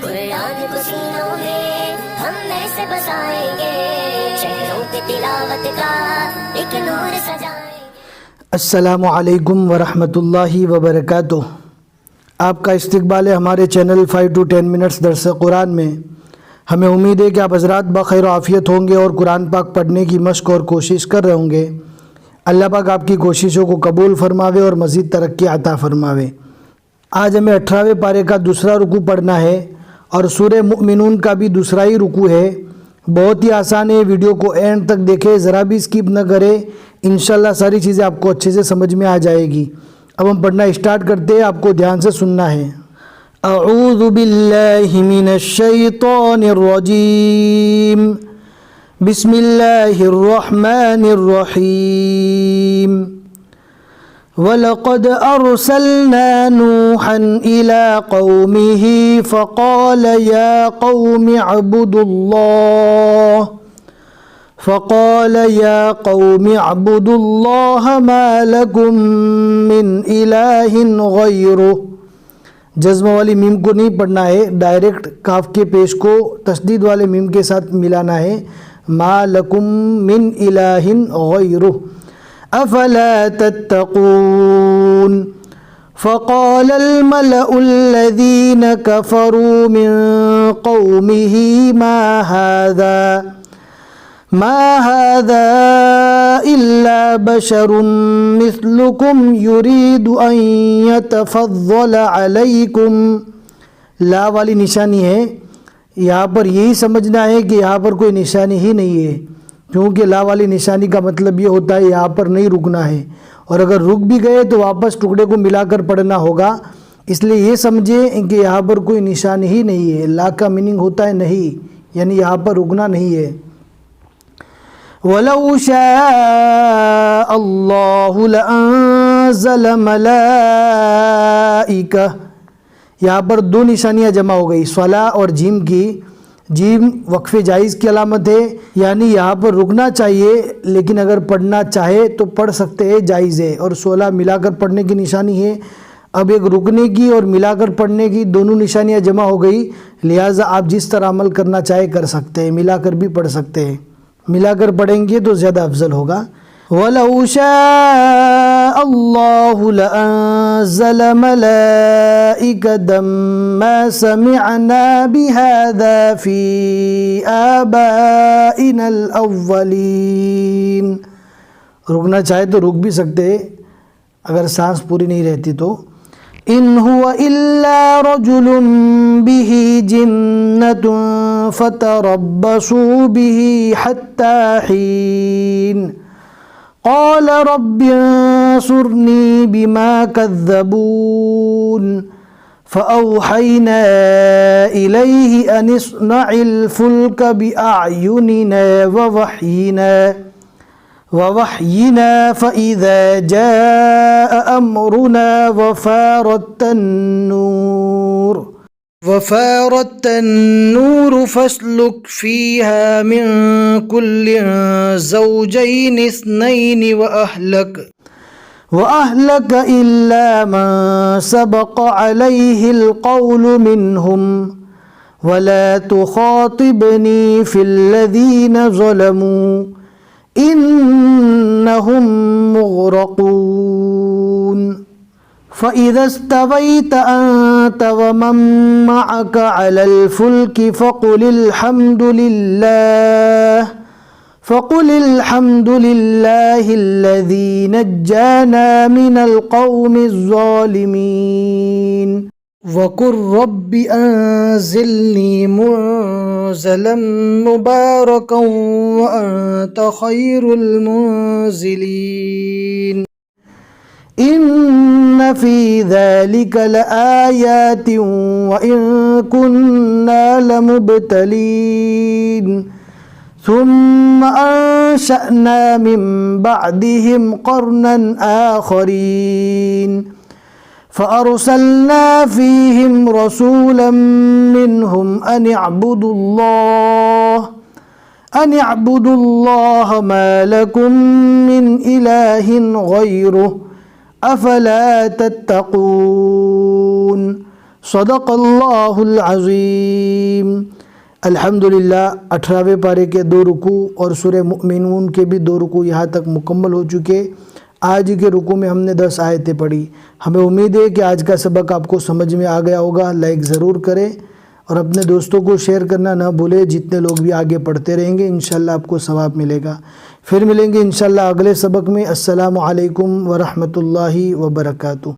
قرآن کو سینوں میں ہم ایسے بسائیں گے، شہروں پہ تلاوت کا ایک نور سجائیں گے۔ السلام علیکم ورحمۃ اللہ وبرکاتہ۔ آپ کا استقبال ہے ہمارے چینل 5 to 10 منٹس درس قرآن میں۔ ہمیں امید ہے کہ آپ حضرات بخیر و عافیت ہوں گے اور قرآن پاک پڑھنے کی مشق اور کوشش کر رہے ہوں گے۔ اللہ پاک آپ کی کوششوں کو قبول فرماوے اور مزید ترقی عطا فرماوے۔ آج ہمیں 18ویں پارے کا دوسرا رکوع پڑھنا ہے اور سورہ مؤمنون کا بھی دوسرا ہی رکوع ہے۔ بہت ہی آسان ہے، ویڈیو کو اینڈ تک دیکھیں، ذرا بھی اسکپ نہ کریں، انشاءاللہ ساری چیزیں آپ کو اچھے سے سمجھ میں آ جائے گی۔ اب ہم پڑھنا اسٹارٹ کرتے ہیں، آپ کو دھیان سے سننا ہے۔ اعوذ باللہ من الشیطان الرجیم، بسم اللہ الرحمن الرحیم۔ وَلَقَدْ أَرْسَلْنَا نُوحًا إِلَىٰ قَوْمِهِ فَقَالَ يَا قَوْمِ اعْبُدُوا اللَّهَ مَا لَكُم مِّنْ إِلَٰهٍ غَيْرُهُ۔ جزم والی میم کو نہیں پڑھنا ہے، ڈائریکٹ کاف کے پیش کو تشدید والے میم کے ساتھ ملانا ہے۔ ما لکم من الہ غیرہ افلا تتقون۔ فقال الملأ الذین کفروا من قومه ما هذا إلا بشر مثلكم يريد أن يتفضل عليكم۔ لا والی نشانی ہے، یہاں پر یہی سمجھنا ہے کہ یہاں پر کوئی نشانی ہی نہیں ہے، کیونکہ لا والی نشانی کا مطلب یہ ہوتا ہے یہاں پر نہیں رکنا ہے، اور اگر رک بھی گئے تو واپس ٹکڑے کو ملا کر پڑھنا ہوگا۔ اس لیے یہ سمجھیں کہ یہاں پر کوئی نشانی ہی نہیں ہے۔ لا کا میننگ ہوتا ہے نہیں، یعنی یہاں پر رکنا نہیں ہے۔ وَلَوْ شَاءَ اللَّهُ لَأَنزَلَ مَلَائِكَةً۔ یہاں پر دو نشانیاں جمع ہو گئی، صلا اور جیم کی۔ جیم وقف جائز کی علامت ہے، یعنی یہاں پر رکنا چاہیے، لیکن اگر پڑھنا چاہے تو پڑھ سکتے ہیں، جائز ہے، اور صلا ملا کر پڑھنے کی نشانی ہے۔ اب ایک رکنے کی اور ملا کر پڑھنے کی دونوں نشانیاں جمع ہو گئی، لہٰذا آپ جس طرح عمل کرنا چاہے کر سکتے ہیں، ملا کر بھی پڑھ سکتے ہیں۔ ملا کر پڑھیں گے تو زیادہ افضل ہوگا۔ وَلَوْ شَاءَ اللَّهُ لَأَنزَلَ مَلَائِكَةً مَا سَمِعْنَا بِهَذَا فِي آبَائِنَا الْأَوَّلِينَ۔ رکنا چاہے تو رک بھی سکتے ہیں، اگر سانس پوری نہیں رہتی تو۔ إِنْ هُوَ إِلَّا رَجُلٌ بِهِ جِنَّةٌ فَتَرَبَّصُوا بِهِ حَتَّى حِينٍ قَالَ رَبِّ انصُرْنِي بِمَا كَذَّبُونِ فَأَوْحَيْنَا إِلَيْهِ أَنِ اصْنَعِ الْفُلْكَ بِأَعْيُنِنَا وَوَحْيِنَا فَإِذَا جَاءَ أَمْرُنَا وَفَارَتِ النُّورُ فَاسْلُكْ فِيهَا مِن كُلٍّ زَوْجَيْنِ اثْنَيْنِ وَأَهْلَكَ إِلَّا مَن سَبَقَ عَلَيْهِ الْقَوْلُ مِنْهُمْ وَلَا تُخَاطِبْنِي فِي الَّذِينَ ظَلَمُوا إِنَّهُمْ مُغْرَقُونَ۔ فَإِذَا اسْتَوَيْتَ أَنْتَ وَمَن مَّعَكَ عَلَى الْفُلْكِ فَقُلِ الْحَمْدُ لِلَّهِ الَّذِي نَجَّانَا مِنَ الْقَوْمِ الظَّالِمِينَ وَقُلْ رَبِّ أَنزِلْنِي مُنزَلًا مُبَارَكًا وَأَنْتَ خَيْرُ الْمُنزِلِينَ إِنَّ فِي ذَلِكَ لَآيَاتٍ وَإِن كُنَّا لَمُبْتَلِينَ ثُمَّ أَنشَأْنَا مِن بَعْدِهِمْ قَرْنًا آخَرِينَ فَأَرْسَلْنَا فِيهِمْ رَسُولًا مِّنْهُمْ أَنِ اعْبُدُوا اللَّهَ مَا لَكُم مِّنْ إِلَٰهٍ غَيْرُهُ أَفَلَا تَتَّقُونَ۔ صدق اللہ العظیم۔ الحمدللہ 18ویں پارے کے 2 رکوع اور سورہ مؤمنون کے بھی 2 رکوع یہاں تک مکمل ہو چکے۔ آج کے رکوع میں ہم نے 10 آیتیں پڑھی۔ ہمیں امید ہے کہ آج کا سبق آپ کو سمجھ میں آ گیا ہوگا۔ لائک ضرور کریں اور اپنے دوستوں کو شیئر کرنا نہ بھولیں۔ جتنے لوگ بھی آگے پڑھتے رہیں گے انشاءاللہ آپ کو ثواب ملے گا۔ پھر ملیں گے انشاءاللہ اگلے سبق میں۔ السلام علیکم ورحمۃ اللہ وبرکاتہ۔